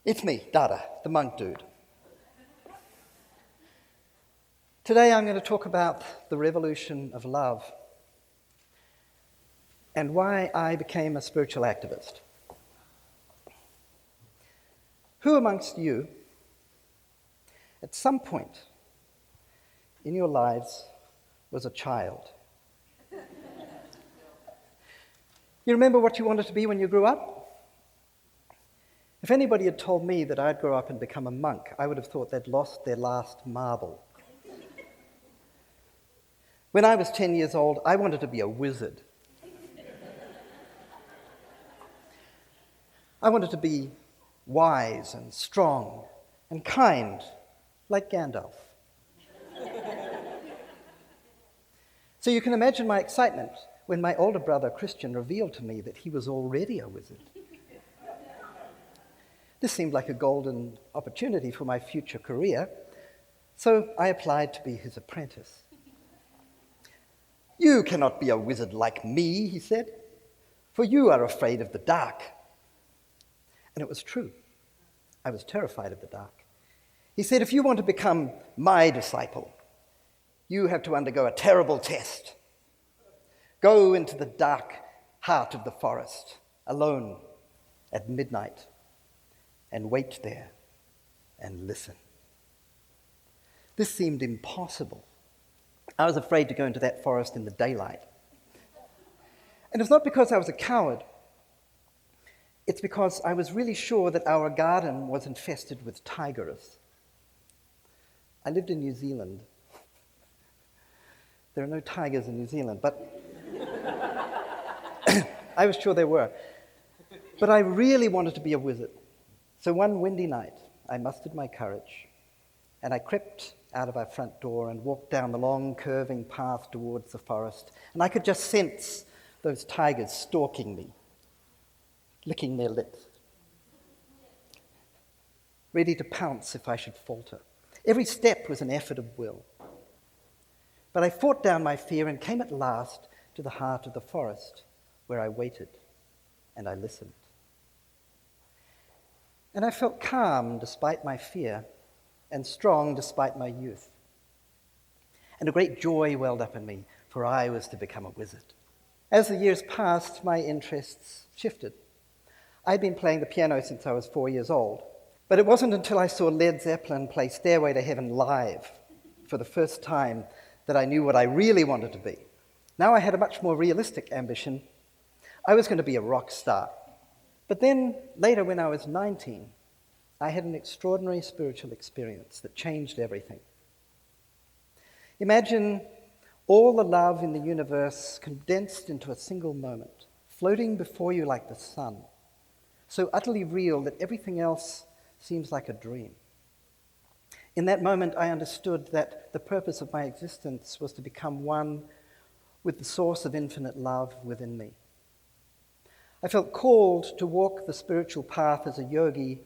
It's me, Dada, the monk dude. Today I'm going to talk about the revolution of love and why I became a spiritual activist. Who amongst you, at some point in your lives, was a child? You remember what you wanted to be when you grew up? If anybody had told me that I'd grow up and become a monk, I would have thought they'd lost their last marble. When I was 10 years old, I wanted to be a wizard. I wanted to be wise and strong and kind, like Gandalf. So you can imagine my excitement when my older brother Christian revealed to me that he was already a wizard. This seemed like a golden opportunity for my future career, so I applied to be his apprentice. "You cannot be a wizard like me," he said, "for you are afraid of the dark." And it was true. I was terrified of the dark. He said, "If you want to become my disciple, you have to undergo a terrible test. Go into the dark heart of the forest, alone, at midnight, and wait there and listen." This seemed impossible. I was afraid to go into that forest in the daylight. And it's not because I was a coward. It's because I was really sure that our garden was infested with tigers. I lived in New Zealand. There are no tigers in New Zealand, but I was sure there were. But I really wanted to be a wizard. So one windy night, I mustered my courage, and I crept out of our front door and walked down the long, curving path towards the forest, and I could just sense those tigers stalking me, licking their lips, ready to pounce if I should falter. Every step was an effort of will. But I fought down my fear and came at last to the heart of the forest, where I waited and I listened. And I felt calm despite my fear and strong despite my youth. And a great joy welled up in me, for I was to become a wizard. As the years passed, my interests shifted. I'd been playing the piano since I was 4 years old, but it wasn't until I saw Led Zeppelin play Stairway to Heaven live for the first time that I knew what I really wanted to be. Now I had a much more realistic ambition. I was going to be a rock star. But then, later when I was 19, I had an extraordinary spiritual experience that changed everything. Imagine all the love in the universe condensed into a single moment, floating before you like the sun, so utterly real that everything else seems like a dream. In that moment, I understood that the purpose of my existence was to become one with the source of infinite love within me. I felt called to walk the spiritual path as a yogi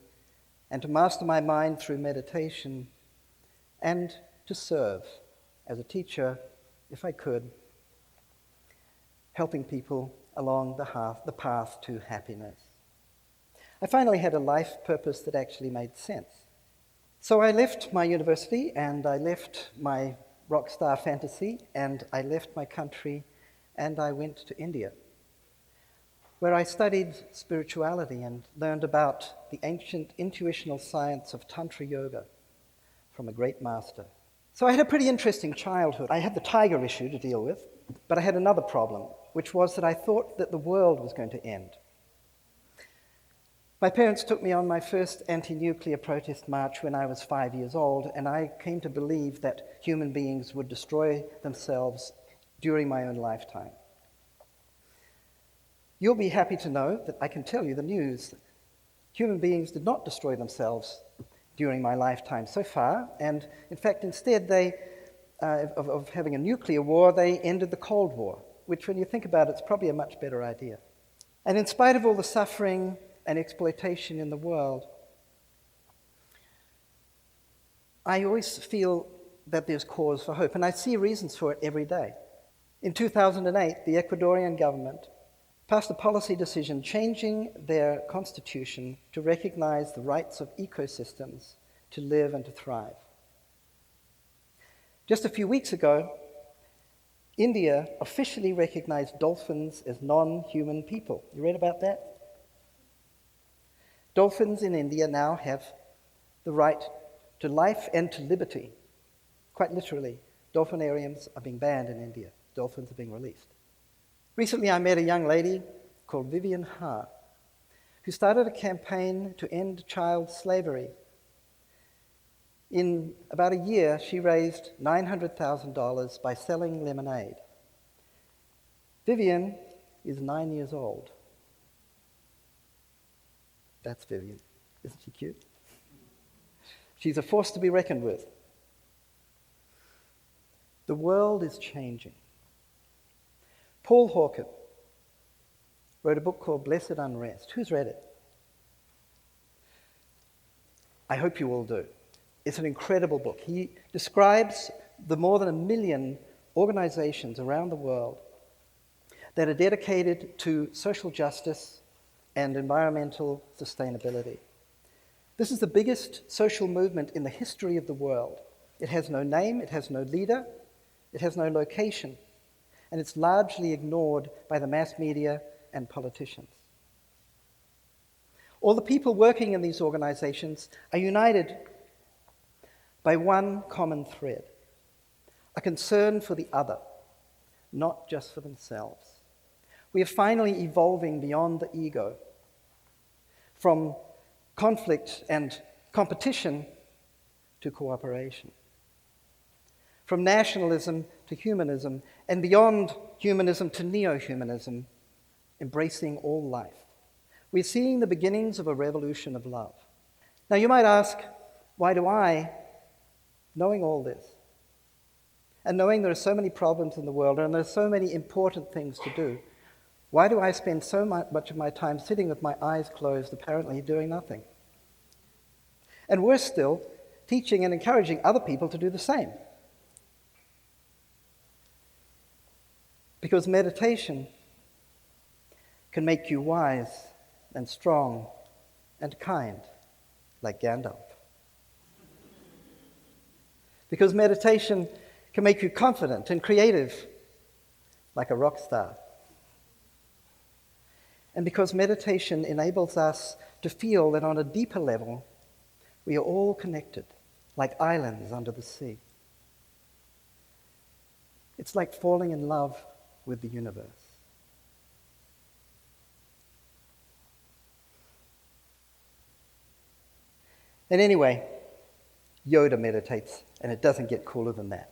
and to master my mind through meditation and to serve as a teacher, if I could, helping people along the path to happiness. I finally had a life purpose that actually made sense. So I left my university and I left my rock star fantasy and I left my country and I went to India, where I studied spirituality and learned about the ancient intuitional science of Tantra Yoga from a great master. So I had a pretty interesting childhood. I had the tiger issue to deal with, but I had another problem, which was that I thought that the world was going to end. My parents took me on my first anti-nuclear protest march when I was 5 years old, and I came to believe that human beings would destroy themselves during my own lifetime. You'll be happy to know that I can tell you the news. Human beings did not destroy themselves during my lifetime so far, and in fact, instead of having a nuclear war, they ended the Cold War, which when you think about it, it's probably a much better idea. And in spite of all the suffering and exploitation in the world, I always feel that there's cause for hope, and I see reasons for it every day. In 2008, the Ecuadorian government passed a policy decision changing their constitution to recognize the rights of ecosystems to live and to thrive. Just a few weeks ago, India officially recognized dolphins as non-human people. You read about that? Dolphins in India now have the right to life and to liberty. Quite literally, dolphinariums are being banned in India. Dolphins are being released. Recently, I met a young lady called Vivian Ha, who started a campaign to end child slavery. In about a year, she raised $900,000 by selling lemonade. Vivian is 9 years old. That's Vivian. Isn't she cute? She's a force to be reckoned with. The world is changing. Paul Hawken wrote a book called Blessed Unrest. Who's read it? I hope you all do. It's an incredible book. He describes the more than 1 million organizations around the world that are dedicated to social justice and environmental sustainability. This is the biggest social movement in the history of the world. It has no name, it has no leader, it has no location, and it's largely ignored by the mass media and politicians. All the people working in these organizations are united by one common thread, a concern for the other, not just for themselves. We are finally evolving beyond the ego, from conflict and competition to cooperation, from nationalism to humanism, and beyond humanism to neo-humanism, embracing all life. We're seeing the beginnings of a revolution of love. Now you might ask, why do I, knowing all this, and knowing there are so many problems in the world and there are so many important things to do, why do I spend so much of my time sitting with my eyes closed, apparently doing nothing? And worse still, teaching and encouraging other people to do the same. Because meditation can make you wise and strong and kind, like Gandalf. Because meditation can make you confident and creative, like a rock star. And because meditation enables us to feel that on a deeper level, we are all connected, like islands under the sea. It's like falling in love with the universe. And anyway, Yoda meditates, and it doesn't get cooler than that.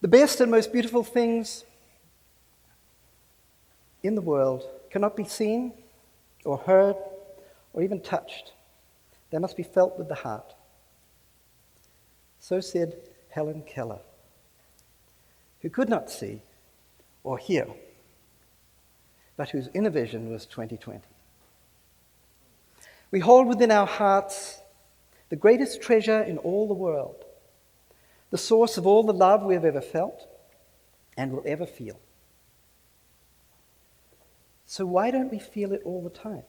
The best and most beautiful things in the world cannot be seen or heard or even touched. They must be felt with the heart. So said Helen Keller, who could not see or hear, but whose inner vision was 2020. We hold within our hearts the greatest treasure in all the world, the source of all the love we have ever felt and will ever feel. So why don't we feel it all the time?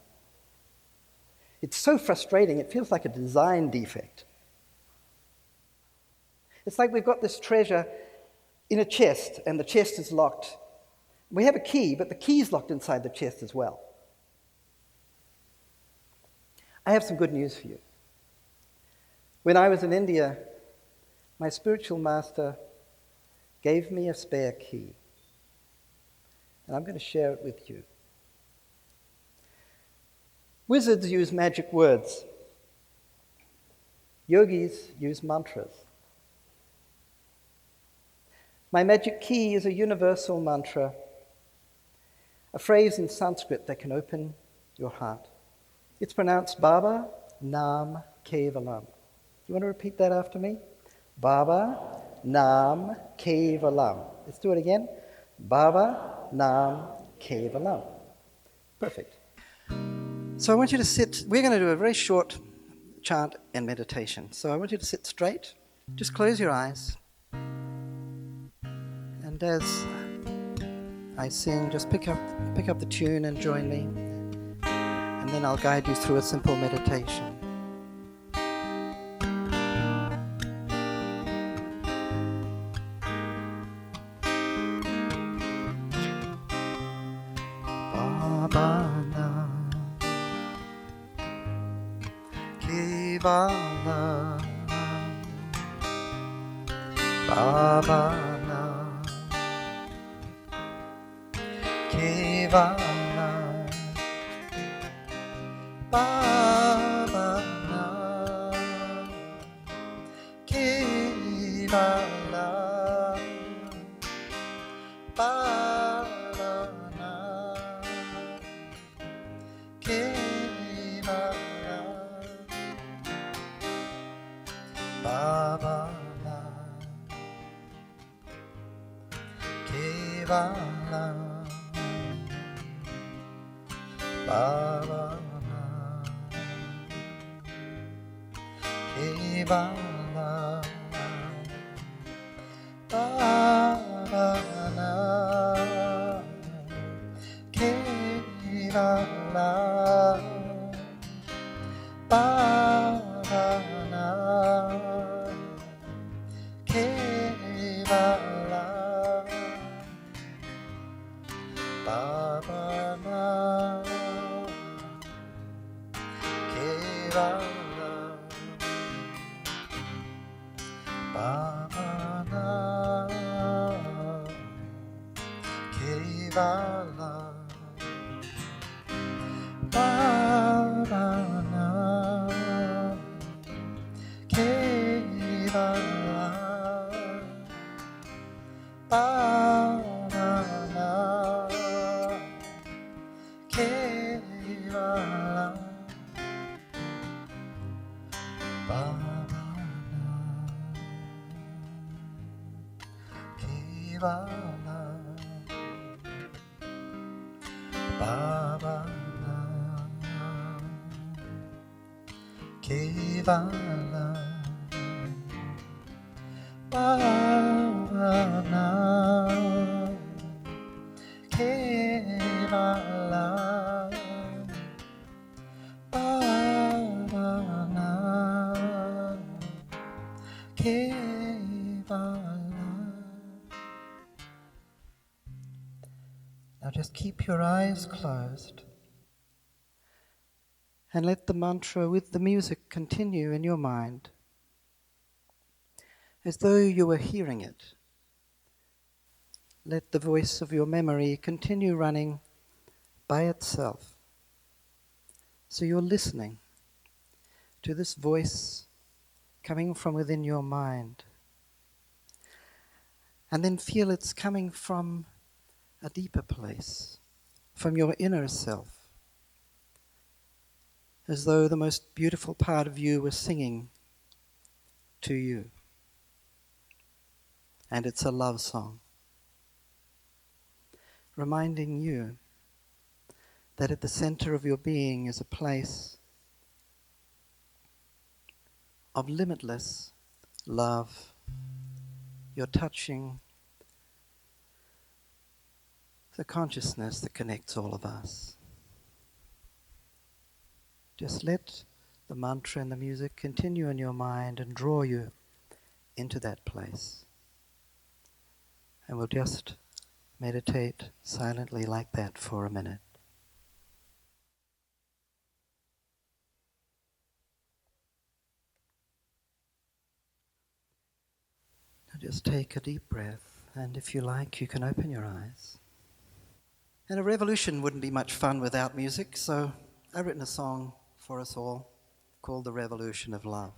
It's so frustrating, it feels like a design defect. It's like we've got this treasure in a chest, and the chest is locked. We have a key, but the key's locked inside the chest as well. I have some good news for you. When I was in India, my spiritual master gave me a spare key, and I'm going to share it with you. Wizards use magic words. Yogis use mantras. My magic key is a universal mantra, a phrase in Sanskrit that can open your heart. It's pronounced Baba Nam Kevalam. You want to repeat that after me? Baba Nam Kevalam. Let's do it again. Baba Nam Kevalam. Perfect. So I want you to sit. We're going to do a very short chant and meditation. So I want you to sit straight. Just close your eyes. And as I sing, just pick up the tune and join me, and then I'll guide you through a simple meditation. Babana, Kivana, Babana, Kivana, Babana, Kivana, Babana, Kivana, Babana, Kivana, Babana, Kivana, Babana, Kivana, Babana, Kivana, Babana, Kivana, Babana, Kivana, Babana, Kivana, Babana, Kivana, Babana, Kivana, Babana, Kivana, Babana, Kivana, Babana, Kivana. Now just keep your eyes closed and let the mantra with the music continue in your mind as though you were hearing it. Let the voice of your memory continue running by itself. So you're listening to this voice coming from within your mind. And then feel it's coming from a deeper place, from your inner self, as though the most beautiful part of you was singing to you. And it's a love song, reminding you that at the center of your being is a place of limitless love. You're touching the consciousness that connects all of us. Just let the mantra and the music continue in your mind and draw you into that place. And we'll just meditate silently like that for a minute. Now just take a deep breath, and if you like, you can open your eyes. And a revolution wouldn't be much fun without music, so I've written a song for us all called The Revolution of Love.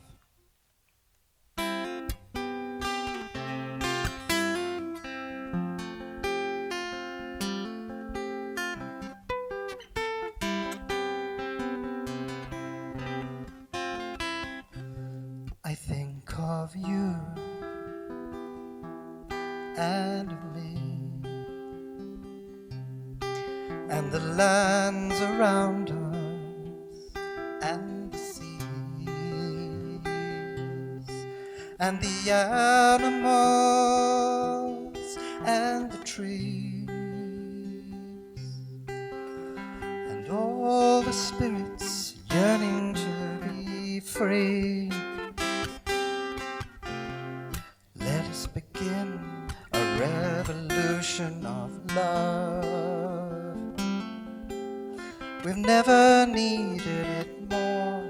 I think of you and of me and the lands around us and the seas and the animals and the trees, and all the spirits yearning to be free. Let us begin a revolution of love. We've never needed it more.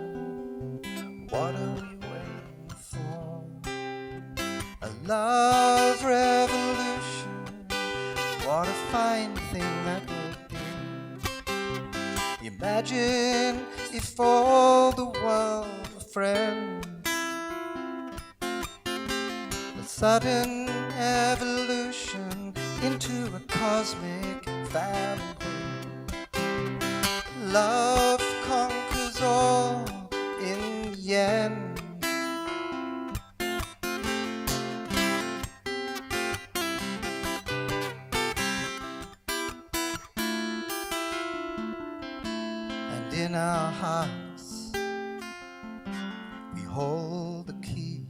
What are we waiting for? A love revolution. What a fine thing that would be. Imagine if all the world were friends. A sudden evolution into a cosmic family. Love conquers all in the end. And in our hearts we hold the key.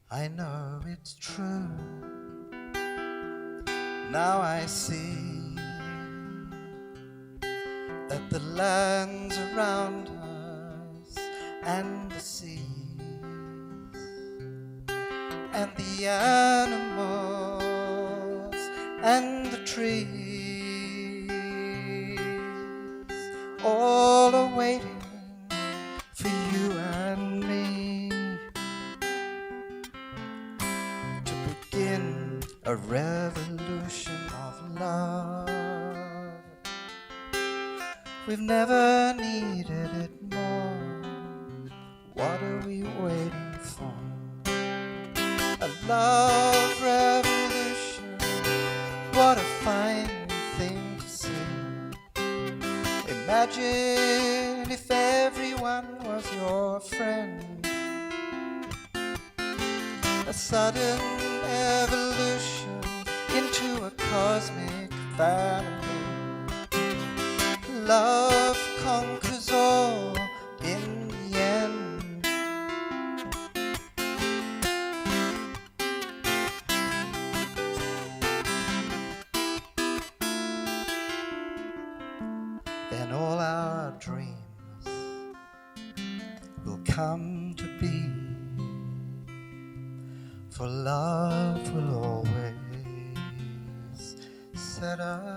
I know it's true. Now I see that the lands around us and the seas and the animals and the trees all are waiting for you and me to begin a revolution of love. We've never needed it more. What are we waiting for? A love revolution. What a fine thing to see. Imagine if everyone was your friend. A sudden evolution into a cosmic family. Love conquers all in the end. Then all our dreams will come to be, for love will always set us